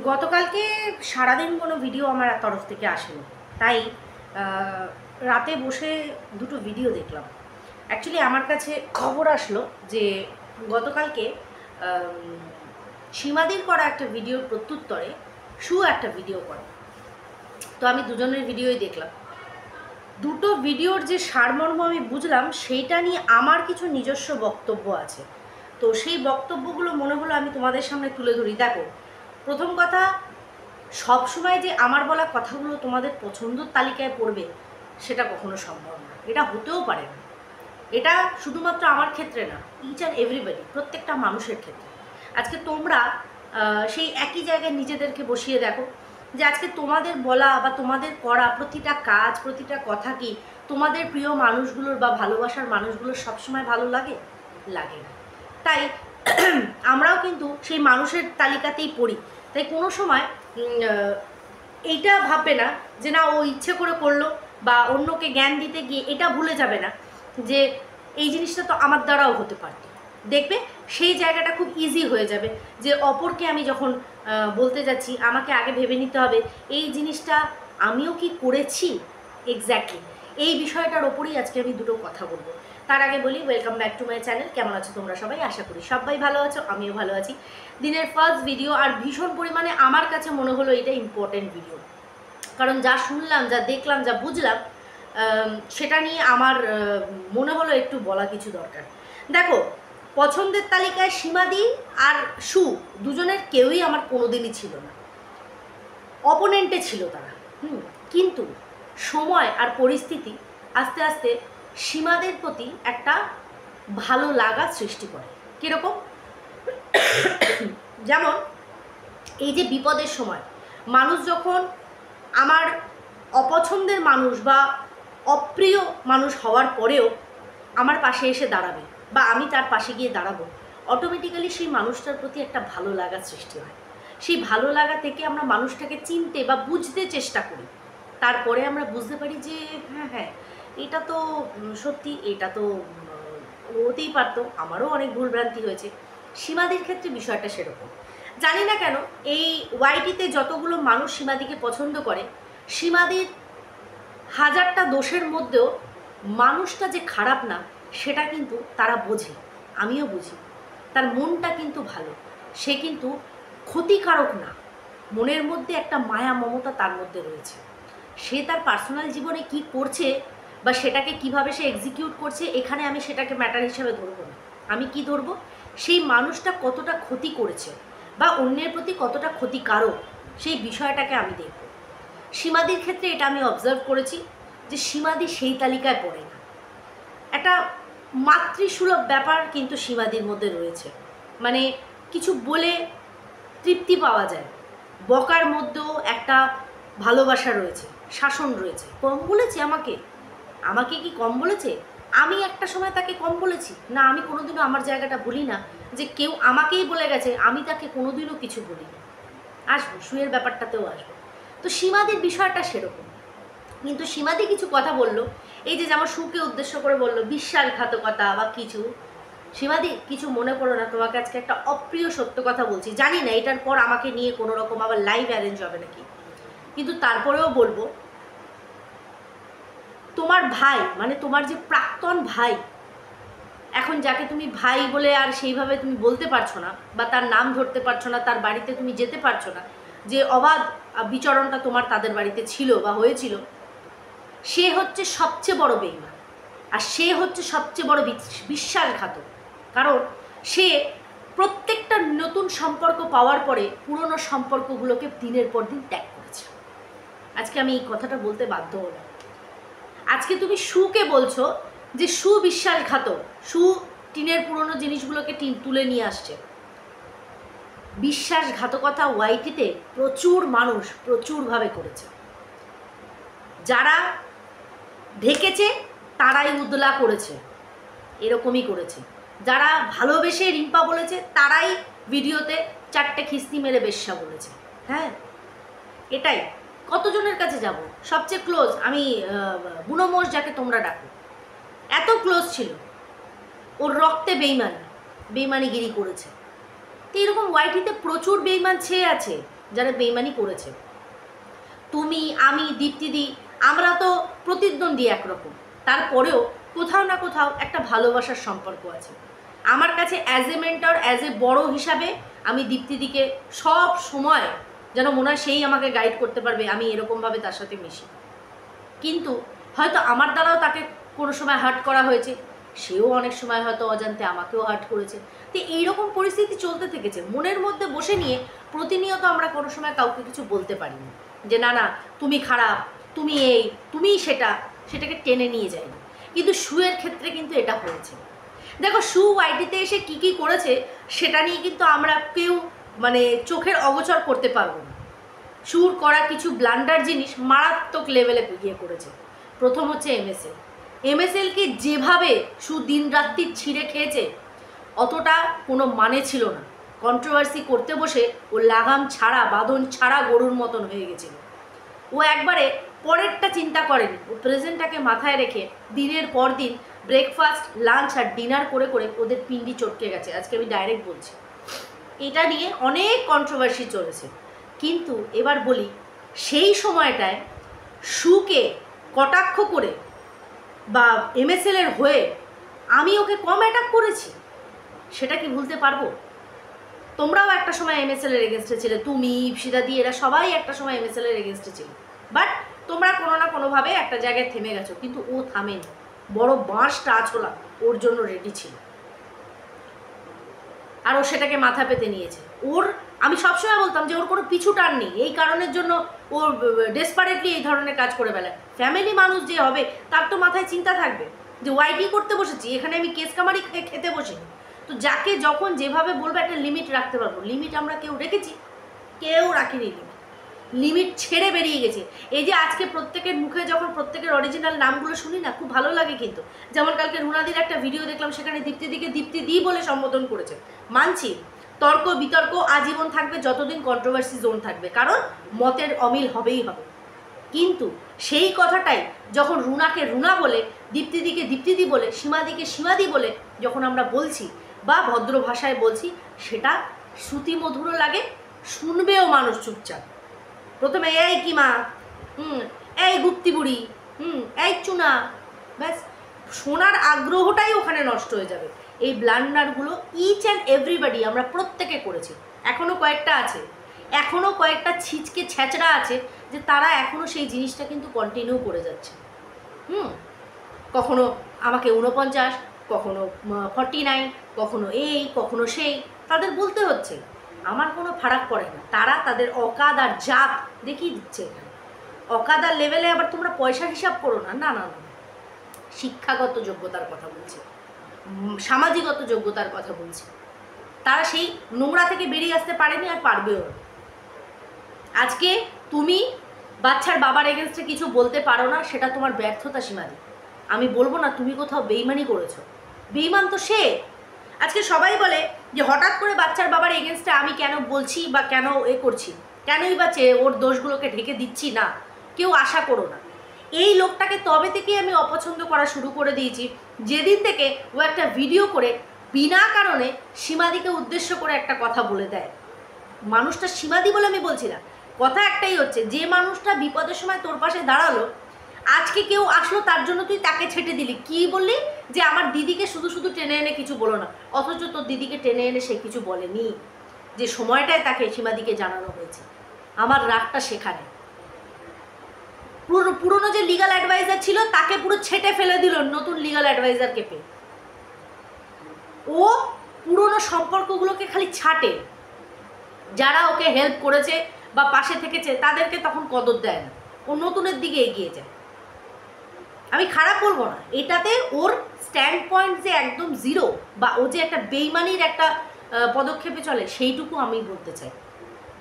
গতকালকে সারাদিন কোনো ভিডিও আমার তরফ থেকে আসেনি, তাই রাতে বসে দুটো ভিডিও দেখলাম। অ্যাকচুয়ালি আমার কাছে খবর আসলো যে গতকালকে সীমাদির করা একটা ভিডিওর প্রত্যুত্তরে শু একটা ভিডিও করে। তো আমি দুজনের ভিডিওই দেখলাম। দুটো ভিডিওর যে সারমর্ম আমি বুঝলাম, সেইটা নিয়ে আমার কিছু নিজস্ব বক্তব্য আছে। তো সেই বক্তব্যগুলো মনে হলো আমি তোমাদের সামনে তুলে ধরি। দেখো, প্রথম কথা, সবসময় যে আমার বলা কথাগুলো তোমাদের পছন্দের তালিকায় পড়বে সেটা কখনো সম্ভব না, এটা হতেও পারে না। এটা শুধুমাত্র আমার ক্ষেত্রে না, ইচ অ্যান্ড এভরিবডি, প্রত্যেকটা মানুষের ক্ষেত্রে। আজকে তোমরা সেই একই জায়গায় নিজেদেরকে বসিয়ে দেখো যে আজকে তোমাদের বলা বা তোমাদের করা প্রতিটা কাজ, প্রতিটা কথা কি তোমাদের প্রিয় মানুষগুলোর বা ভালোবাসার মানুষগুলোর সবসময় ভালো লাগে? লাগে না। তাই আমরাও কিন্তু সেই মানুষের তালিকাতেই পড়ি। তাই কোনো সময় এইটা ভাববে না যে না ও ইচ্ছে করে করলো, বা অন্যকে জ্ঞান দিতে গিয়ে এটা ভুলে যাবে না যে এই জিনিসটা তো আমার দ্বারাও হতে পারত। দেখবে সেই জায়গাটা খুব ইজি হয়ে যাবে যে অপরকে আমি যখন বলতে যাচ্ছি, আমাকে আগে ভেবে নিতে হবে এই জিনিসটা আমিও কি করেছি এক্স্যাক্টলি। এই বিষয়টার ওপরেই আজকে আমি দুটো কথা বলবো। তার আগে বলি, welcome back to my channel. কেমন আছো তোমরা সবাই? আশা করি সবাই ভালো আছো, আমিও ভালো আছি। দিনের ফার্স্ট ভিডিও, আর ভীষণ পরিমাণে আমার কাছে মনে হলো এটা ইম্পর্টেন্ট ভিডিও, কারণ যা শুনলাম, যা দেখলাম, যা বুঝলাম, সেটা নিয়ে আমার মনে হলো একটু বলা কিছু দরকার। দেখো, পছন্দের তালিকায় সীমাদি আর শু দুজনের কেউই আমার কোনোদিনই ছিল না, অপোনেন্টে ছিল তারা। কিন্তু সময় আর পরিস্থিতি আস্তে আস্তে সীমাদের প্রতি একটা ভালো লাগা সৃষ্টি করে। কীরকম? যেমন এই যে বিপদের সময় মানুষ যখন আমার অপছন্দের মানুষ বা অপ্রিয় মানুষ হওয়ার পরেও আমার পাশে এসে দাঁড়াবে বা আমি তার পাশে গিয়ে দাঁড়াবো, অটোমেটিক্যালি সেই মানুষটার প্রতি একটা ভালো লাগা সৃষ্টি হয়। সেই ভালো লাগা থেকে আমরা মানুষটাকে চিনতে বা বুঝতে চেষ্টা করি। তারপরে আমরা বুঝতে পারি যে হ্যাঁ, এটা তো সত্যি, এটা তো হতেই পারতো, আমারও অনেক ভুলভ্রান্তি হয়েছে। সীমাদির ক্ষেত্রে বিষয়টা সেরকম। জানি না কেন এই ওয়াইটিতে যতগুলো মানুষ সীমাদিকে পছন্দ করে, সীমাদির হাজারটা দোষের মধ্যেও মানুষটা যে খারাপ না সেটা কিন্তু তারা বোঝে, আমিও বুঝি। তার মনটা কিন্তু ভালো, সে কিন্তু ক্ষতিকারক না। মনের মধ্যে একটা মায়া মমতা তার মধ্যে রয়েছে। সে তার পার্সোনাল জীবনে কি করছে বা সেটাকে কিভাবে সে এক্সিকিউট করছে, এখানে আমি সেটাকে ম্যাটার হিসাবে ধরবো না। আমি কি ধরবো? সেই মানুষটা কতটা ক্ষতি করেছে বা অন্যের প্রতি কতটা ক্ষতিকারক, সেই বিষয়টাকে আমি দেখব। সীমাদির ক্ষেত্রে এটা আমি অবজার্ভ করেছি যে সীমাদি সেই তালিকায় পড়ে না। একটা মাতৃসুলভ ব্যাপার কিন্তু সীমাদির মধ্যে রয়েছে। মানে কিছু বলে তৃপ্তি পাওয়া যায়, বকার মধ্যেও একটা ভালোবাসা রয়েছে, শাসন রয়েছে। কম বলেছে আমাকে? আমাকে কি কম বলেছে? আমি একটা সময় তাকে কম বলেছি না? আমি কোনোদিনও আমার জায়গাটা বলি না যে কেউ আমাকেই বলে গেছে, আমি তাকে কোনোদিনও কিছু বলি না। আসবো, শুয়ের ব্যাপারটাতেও আসবো। তো সীমাদির বিষয়টা সেরকম। কিন্তু সীমাদি কিছু কথা বললো, এই যে যেমন সুকে উদ্দেশ্য করে বললো বিশ্বাসঘাতকতা বা কিছু। সীমাদি, কিছু মনে করো না, তোমাকে আজকে একটা অপ্রিয় সত্য কথা বলছি। জানি না এটার পর আমাকে নিয়ে কোনো রকম আবার লাইভ অ্যারেঞ্জ হবে নাকি, কিন্তু তারপরেও বলবো, তোমার ভাই, মানে তোমার যে প্রাক্তন ভাই, এখন যাকে তুমি ভাই বলে আর সেইভাবে তুমি বলতে পারছো না বা তার নাম ধরতে পারছো না, তার বাড়িতে তুমি যেতে পারছো না, যে অবাধ বিচরণটা তোমার তাদের বাড়িতে ছিল বা হয়েছিল, সে হচ্ছে সবচেয়ে বড় বেঈমান। আর সে হচ্ছে সবচেয়ে বড় বিশ্বাসঘাতক। কারণ সে প্রত্যেকটা নতুন সম্পর্ক পাওয়ার পরে পুরনো সম্পর্কগুলোকে দিনের পর দিন ত্যাগ করেছে। আজকে আমি এই কথাটা বলতে বাধ্য হলাম। আজকে তুমি সুকে বলছো যে সু বিশ্বাসঘাতক, সু টিনের পুরনো জিনিসগুলোকে তুলে নিয়ে আসছে। বিশ্বাসঘাতকতা ওয়াইটিতে প্রচুর মানুষ প্রচুরভাবে করেছে। যারা ঢেকেছে তারাই উদলা করেছে, এরকমই করেছে। যারা ভালোবেসে রিম্পা বলেছে তারাই ভিডিওতে চারটে খিস্তি মেরে বেশ্যা বলেছে। হ্যাঁ, এটাই। কতজনের কাছে যাব? সবচেয়ে ক্লোজ আমি বুনোমোষ, যাকে তোমরা ডাকো, এত ক্লোজ ছিল, ওর রক্তে বেইমানিগিরি করেছে। তো এরকম ওয়াইটিতে প্রচুর বেইমান ছেয়ে আছে, যারা বেইমানি করেছে। তুমি, আমি, দীপ্তিদি, আমরা তো প্রতিদ্বন্দ্বী একরকম, তারপরেও কোথাও না কোথাও একটা ভালোবাসার সম্পর্ক আছে। আমার কাছে as a mentor, as a বড় হিসাবে আমি দীপ্তিদিকে সব সময় যেন মনে হয় সেই আমাকে গাইড করতে পারবে, আমি এরকমভাবে তার সাথে মিশি। কিন্তু হয়তো আমার দ্বারাও তাকে কোনো সময় হার্ট করা হয়েছে, সেও অনেক সময় হয়তো অজান্তে আমাকেও হার্ট করেছে। তো এইরকম পরিস্থিতি চলতে থেকেছে। মনের মধ্যে বসে নিয়ে প্রতিনিয়ত আমরা কোনো সময় কাউকে কিছু বলতে পারিনি যে না না তুমি খারাপ, তুমি এই, তুমি সেটাকে টেনে নিয়ে যায় না। কিন্তু শুয়ের ক্ষেত্রে কিন্তু এটা হয়েছে। দেখো শু ওয়াইটিতে এসে কি কি করেছে সেটা নিয়ে কিন্তু আমরা কেউ মানে চোখের অগোচর করতে পারবো না। শুর করা কিছু ব্লান্ডার জিনিস মারাত্মক লেভেলে গিয়ে করেছে। প্রথম হচ্ছে এমএসএলকে যেভাবে শু দিন রাত্রি ছিঁড়ে খেয়েছে অতটা কোনো মানে ছিল না। কন্ট্রোভার্সি করতে বসে ও লাগাম ছাড়া, বাঁধন ছাড়া গরুর মতন হয়ে গেছিল। ও একবারে পরেরটা চিন্তা করেনি, ও প্রেজেন্টটাকে মাথায় রেখে দিনের পর দিন ব্রেকফাস্ট, লাঞ্চ আর ডিনার করে করে ওদের পিন্ডি চটকে গেছে। আজকে আমি ডাইরেক্ট বলছি, এটা নিয়ে অনেক কন্ট্রোভার্সি চলেছে। কিন্তু এবার বলি, সেই সময়টায় শুকে কটাক্ষ করে বা এমএসএলের হয়ে আমি ওকে কম অ্যাটাক করেছি, সেটা কি ভুলতে পারবো? তোমরাও একটা সময় এমএসএলের এগেনস্টে ছিলে, তুমি, ইপসিতা দি, এরা সবাই একটা সময় এমএসএলের এগেনস্টে ছিল। বাট তোমরা কোনো না কোনোভাবে একটা জায়গায় থেমে গেছো, কিন্তু ও থামেনি। বড় বাঁশটা আছলা ওর জন্য রেডি ছিল, আর ও সেটাকে মাথা পেতে নিয়েছে। আমি সবসময় বলতাম যে ওর কোনো পিছু টান নেই, এই কারণের জন্য ও ডেসপারেটলি এই ধরনের কাজ করে বেড়ায়। ফ্যামিলি মানুষ যে হবে তার তো মাথায় চিন্তা থাকবে যে ওয়াইটি করতে বসেছি, এখানে আমি কেস কামারি খেতে বসিনি। তো যাকে যখন যেভাবে বলবে একটা লিমিট রাখতে পারবো। লিমিট আমরা কেউ রেখেছি? কেউ রাখিনি লিমিট ছেড়ে বেরিয়ে গেছে। এই যে আজকে প্রত্যেকের মুখে যখন প্রত্যেকের অরিজিনাল নামগুলো শুনি না, খুব ভালো লাগে। কিন্তু যেমন কালকে রুনাদির একটা ভিডিও দেখলাম, সেখানে দীপ্তিদিকে দীপ্তিদি বলে সম্বোধন করেছে। মানছি তর্ক বিতর্ক আজীবন থাকবে যতদিন কন্ট্রোভার্সি জোন থাকবে, কারণ মতের অমিল হবেই হবে। কিন্তু সেই কথাটাই যখন রুনাকে রুনা বলে, দীপ্তিদিকে দীপ্তিদি বলে, সীমাদিকে সীমাদি বলে যখন আমরা বলছি বা ভদ্র ভাষায় বলছি, সেটা শ্রুতিমধুরও লাগে, শুনবেও মানুষ চুপচাপ। প্রথমে এই কি মা, এই গুপ্তি বুড়ি, এই চুনা, ব্যাস শোনার আগ্রহটাই ওখানে নষ্ট হয়ে যাবে। এই ব্লান্ডারগুলো ইচ অ্যান্ড এভরিবডি আমরা প্রত্যেকে করেছি। এখনও কয়েকটা আছে, এখনও কয়েকটা ছিচকে ছ্যাচড়া আছে যে তারা এখনও সেই জিনিসটা কিন্তু কন্টিনিউ করে যাচ্ছে। কখনো আমাকে 49, কখনো 49, কখনো এই, কখনো সেই, তাদের বলতে হচ্ছে। আমার কোনো ফারাক পড়ে না, তারা তাদের অকাদ আর জাত দেখিয়ে দিচ্ছে। অকাদ আর লেভেলে আবার তোমরা পয়সার হিসাব করো না। না না না, শিক্ষাগত যোগ্যতার কথা বলছি, সামাজিকগত যোগ্যতার কথা বলছি। তারা সেই নোংরা থেকে বেরিয়ে আসতে পারেনি, আর পারবেও। আজকে তুমি বাচ্চার বাবার এগেনস্টে কিছু বলতে পারো না, সেটা তোমার ব্যর্থতা সীমাদি। আমি বলবো না তুমি কোথাও বেইমানি করেছো, বেইমান তো সে। আজকে সবাই বলে যে হঠাৎ করে বাচ্চার বাবার এগেনস্টে আমি কেন বলছি বা কেন করছি, কেনই বা ওর দোষগুলোকে ঢেকে দিচ্ছি না, কেউ আশা করো না। এই লোকটাকে তবে থেকেই আমি অপছন্দ করা শুরু করে দিয়েছি যেদিন থেকে ও একটা ভিডিও করে বিনা কারণে সীমাদিকে উদ্দেশ্য করে একটা কথা বলে দেয়। মানুষটা সীমাদি বলে আমি বলছি না, কথা একটাই হচ্ছে, যে মানুষটা বিপদের সময় তোর পাশে দাঁড়ালো, আজকে কেউ আসলো তার জন্য তুই তাকে ছেটে দিলি। কি বললি যে আমার দিদিকে শুধু শুধু টেনে এনে কিছু বলো না, অথচ তোর দিদিকে টেনে এনে সে কিছু বলেনি, যে সময়টায় তাকে সীমাদিকে জানানো হয়েছে। আমার রাগটা সেখানে। পুরনো যে লিগাল অ্যাডভাইজার ছিল তাকে পুরো ছেটে ফেলে দিল নতুন লিগাল অ্যাডভাইজারকে পেয়ে। ও পুরনো সম্পর্কগুলোকে খালি ছাটে, যারা ওকে হেল্প করেছে বা পাশে থেকেছে তাদেরকে তখন কদর দেয় না, ও নতুনের দিকে এগিয়ে যায়। আমি খারাপ বলবো না, এটাতে ওর স্ট্যান্ড পয়েন্ট যে একদম জিরো, বা ও যে একটা বেইমানির একটা পদক্ষেপে চলে, সেইটুকু আমি বলতে চাই।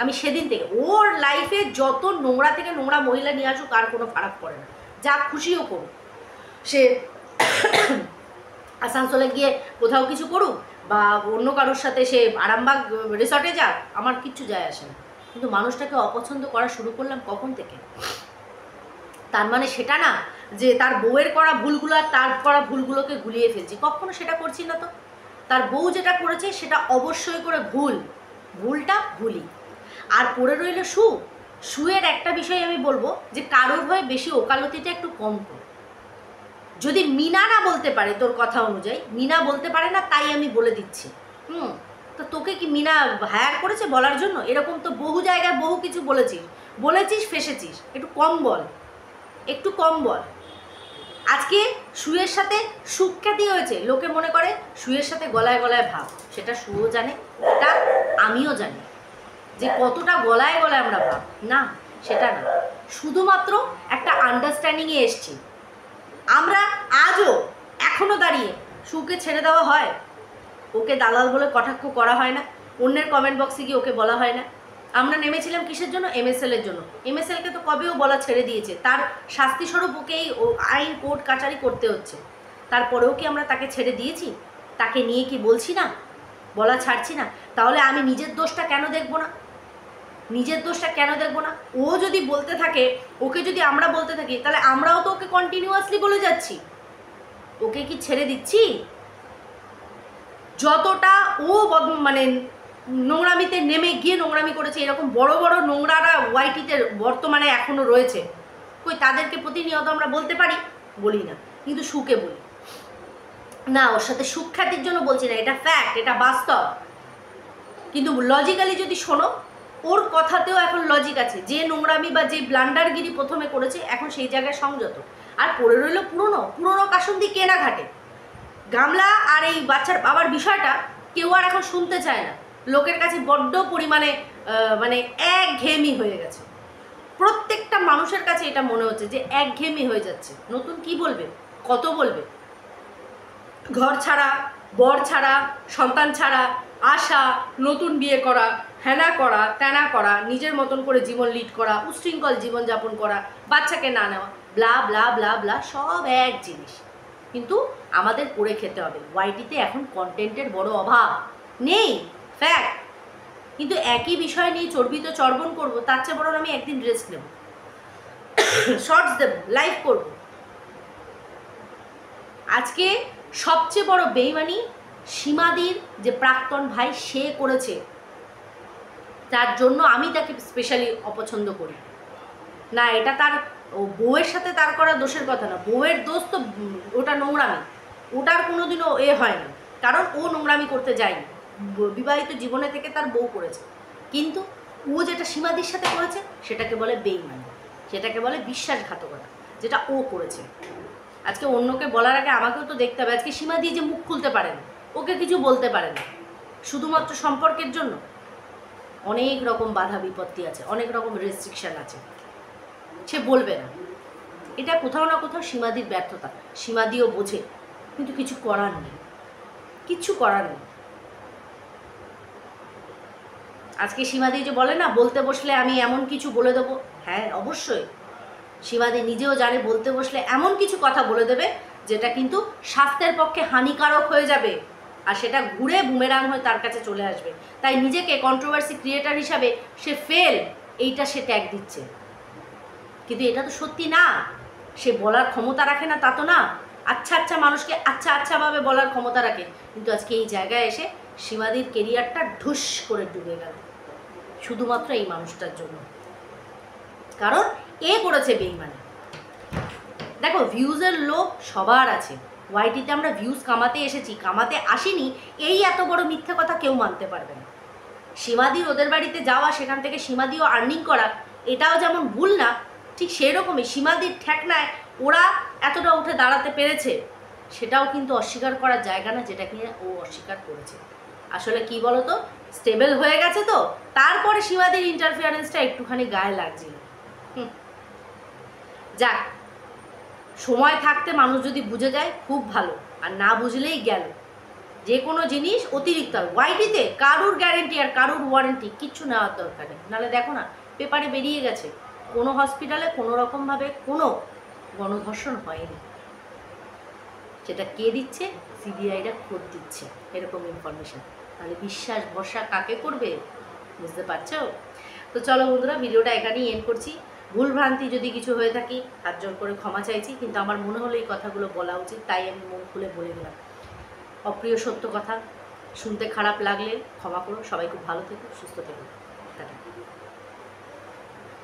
আমি সেদিন থেকে ওর লাইফে যত নোংরা থেকে নোংরা মহিলা নিয়ে আসুক আর কোনো ফারাক পড়ে না, যা খুশিও করুক। সে আসানসোলে গিয়ে কোথাও কিছু করুক বা অন্য কারোর সাথে সে আরামবাগ রিসর্টে যাক, আমার কিচ্ছু যায় আসে না। কিন্তু মানুষটাকে অপছন্দ করা শুরু করলাম কখন থেকে? তার মানে সেটা না যে তার বউয়ের করা ভুলগুলো আর তার করা ভুলগুলোকে গুলিয়ে ফেলছি, কখনো সেটা করছি না। তো তার বউ যেটা করেছে সেটা অবশ্যই করে ভুলটা ভুলই। আর পড়ে রইল শুয়ের একটা বিষয় আমি বলবো যে কারোর হয়ে বেশি ওকালতিটা একটু কম কর। যদি মিনা না বলতে পারে, তোর কথা অনুযায়ী মিনা বলতে পারে না, তাই আমি বলে দিচ্ছি। তো তোকে কি মিনা হায়ার করেছে বলার জন্য? এরকম তো বহু জায়গায় বহু কিছু বলেছিস ফেসেছিস। একটু কম বল, একটু কম বল। আজকে শুয়ের সাথে সুখ্যাতি হয়েছে, লোকে মনে করে শুয়ের সাথে গলায় গলায় ভাব। সেটা শুও জানে, এটা আমিও জানি যে কতটা গলায় গলায় আমরা ভাব না, সেটা না। শুধুমাত্র একটা আন্ডারস্ট্যান্ডিংয়ে এসছি আমরা। আজও এখনো দাঁড়িয়ে সুকে ছেড়ে দেওয়া হয়, ওকে দালাল বলে কটাক্ষ করা হয় না, অন্যের কমেন্ট বক্সে গিয়ে ওকে বলা হয় না। আমরা নেমেছিলাম কিসের জন্য? এমএসএলের জন্য। এমএসএলকে তো কবেও বলা ছেড়ে দিয়েছে, তার শাস্তিস্বরূপ ওকেই আইন কোর্ট কাচারি করতে হচ্ছে। তারপরেও কি আমরা তাকে ছেড়ে দিয়েছি? তাকে নিয়ে কি বলছি না, বলা ছাড়ছি না? তাহলে আমি নিজের দোষটা কেন দেখবো না? নিজের দোষটা কেন দেখবো না? ও যদি বলতে থাকে, ওকে যদি আমরা বলতে থাকি, তাহলে আমরাও তো ওকে কন্টিনিউয়াসলি বলে যাচ্ছি। ওকে কি ছেড়ে দিচ্ছি? যতটা ও মানে নোংরামিতে নেমে গিয়ে নোংরামি করেছে, এরকম বড় বড় নোংরারা ওয়াইটিতে বর্তমানে এখনও রয়েছে, কই তাদেরকে প্রতিনিয়ত আমরা বলতে পারি? বলি না, কিন্তু সুকে বলি না। ওর সাথে সুখ্যাতির জন্য বলছি না, এটা ফ্যাক্ট, এটা বাস্তব। কিন্তু লজিক্যালি যদি শোনো, ওর কথাতেও এখন লজিক আছে। যে নোংরামি বা যে ব্লান্ডারগিরি প্রথমে করেছে, এখন সেই জায়গায় সংযত। আর পড়ে রইল পুরনো কাসুন্দি কেনা ঘাটে। গামলা আর এই বাচ্চার বাবার বিষয়টা কেউ আর এখন শুনতে চায় না। লোকের কাছে বড্ড পরিমাণে মানে একঘেয়েমি হয়ে গেছে। প্রত্যেকটা মানুষের কাছে এটা মনে হচ্ছে যে একঘেয়েমি হয়ে যাচ্ছে। নতুন কি বলবে, কত বলবে? ঘর ছাড়া, বর ছাড়া, সন্তান ছাড়া, আশা, নতুন বিয়ে করা, হ্যানা করা, ত্যানা করা, নিজের মতন করে জীবন লিড করা, উচ্ছৃঙ্খল জীবনযাপন করা, বাচ্চাকে না নেওয়া, ব্লা ব্লা ব্লা ব্লা, সব এক জিনিস। কিন্তু আমাদের করে খেতে হবে। ওয়াইটিতে এখন কন্টেন্টের বড় অভাব নেই, ফ্যাক্ট। কিন্তু একই বিষয় নিয়ে চর্বিত চর্বণ করবো, তার চেয়ে বরং আমি একদিন রেস্ট নেব, শর্টস দেব, লাইভ করব। আজকে সবচেয়ে বড় বেইমানি সীমাদির যে প্রাক্তন ভাই সে করেছে, তার জন্য আমি তাকে স্পেশালি অপছন্দ করি না। এটা তার বউয়ের সাথে তার করা দোষের কথা না। বউয়ের দোষ তো ওটা নোংরামি, ওটার কোনোদিনও হয় না, কারণ ও নোংরামি করতে যায়নি। বিবাহিত জীবনে থেকে তার বউ করেছে। কিন্তু ও যেটা সীমাদির সাথে করেছে সেটাকে বলে বেইমানি, সেটাকে বলে বিশ্বাসঘাতকতা, যেটা ও করেছে। আজকে অন্যকে বলার আগে আমাকেও তো দেখতে হবে। আজকে সীমাদি যে মুখ খুলতে পারে না, ওকে কিছু বলতে পারে না, শুধুমাত্র সম্পর্কের জন্য অনেক রকম বাধা বিপত্তি আছে, অনেক রকম রেস্ট্রিকশান আছে, সে বলবে না। এটা কোথাও না কোথাও সীমাদির ব্যর্থতা। সীমাদিও বোঝে, কিন্তু কিছু করার নেই, কিচ্ছু করার নেই। আজকে সীমাদি যে বলে না, বলতে বসলে আমি এমন কিছু বলে দেবো, হ্যাঁ অবশ্যই সীমাদি নিজেও জানে বলতে বসলে এমন কিছু কথা বলে দেবে যেটা কিন্তু স্বাস্থ্যের পক্ষে হানিকারক হয়ে যাবে, আর সেটা ঘুরে বুমেরাং হয়ে তার কাছে চলে আসবে। তাই নিজেকে কন্ট্রোভার্সি ক্রিয়েটার হিসাবে সে ফেল, এইটা সে ট্যাগ দিচ্ছে। কিন্তু এটা তো সত্যি না, সে বলার ক্ষমতা রাখে না তা তো না। আচ্ছা আচ্ছা মানুষকে আচ্ছা আচ্ছাভাবে বলার ক্ষমতা রাখে, কিন্তু আজকে এই জায়গায় এসে সীমাদির কেরিয়ারটা ঢুস করে ডুবে গেল শুধুমাত্র এই মানুষটার জন্য, কারণ এ করেছে বেইমানি। দেখো, ভিউজের লোভ সবার আছে। ওয়াইটিতে আমরা ভিউজ কামাতে এসেছি, কামাতে আসিনি, এই এত বড় মিথ্যে কথা কেউ মানতে পারবে না। সীমাদির ওদের বাড়িতে যাওয়া, সেখান থেকে সীমাদিও আর্নিং করা, এটাও যেমন ভুল না, ঠিক সেরকমই সীমাদির ঠেকনায় ওরা এতটা উঠে দাঁড়াতে পেরেছে, সেটাও কিন্তু অস্বীকার করার জায়গা না, যেটা কিনা ও অস্বীকার করেছে। আসলে কি বলতো, স্টেবল হয়ে গেছে তো, তারপরে সীমাদির ইন্টারফিয়ারেন্সটা একটুখানি গায়ে লাগছিল। যাক, সময় থাকতে মানুষ যদি বুঝে যায় খুব ভালো, আর না বুঝলেই গেল। যে কোনো জিনিস অতিরিক্ত ওয়াইটিতে কারুর গ্যারেন্টি আর কারুর ওয়ারেন্টি কিচ্ছু নেওয়ার দরকার নেই। নাহলে দেখো না, পেপারে বেরিয়ে গেছে কোনো হসপিটালে কোনো রকমভাবে কোনো গণধর্ষণ হয়নি, সেটা কে দিচ্ছে? সিবিআইরা খোঁজ দিচ্ছে, এরকম ইনফরমেশন। তাহলে বিশ্বাস ভরসা কাকে করবে? বুঝতে পারছো? তো চলো বন্ধুরা, ভিডিওটা এখানেই এন্ড করছি। ভুল ভ্রান্তি যদি কিছু হয়ে থাকি হাত জোর করে ক্ষমা চাইছি, কিন্তু আমার মনে হলো এই কথাগুলো বলা উচিত, তাই আমি মন খুলে বলে দিলাম। অপ্রিয় সত্য কথা শুনতে খারাপ লাগলে ক্ষমা করো। সবাই খুব ভালো থেকো, সুস্থ থেকো।